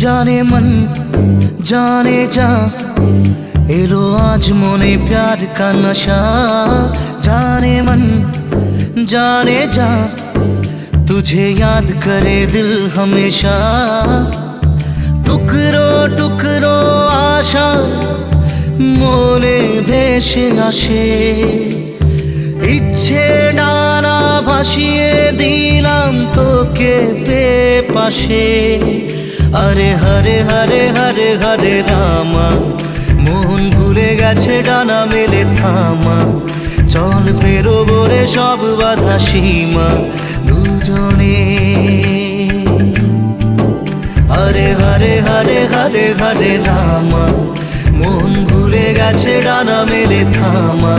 जाने मन जाने जा एलो आज मोने प्यार का नशा। जाने मन जाने जा तुझे याद करे दिल हमेशा। टुकरो टुकरो आशा मोने भेसे आसे इच्छे डाना भासिए दिलाम तोके पाशे। अरे हरे हरे हरे हरे रामा মন ভুলে গেছে ডানা মেলে থামা। চল পেরোবো রে সব বাধা সীমা দুজনে। হরে হরে হরে হরে হরে রামা মন ভুলে গেছে ডানা মেলে থামা।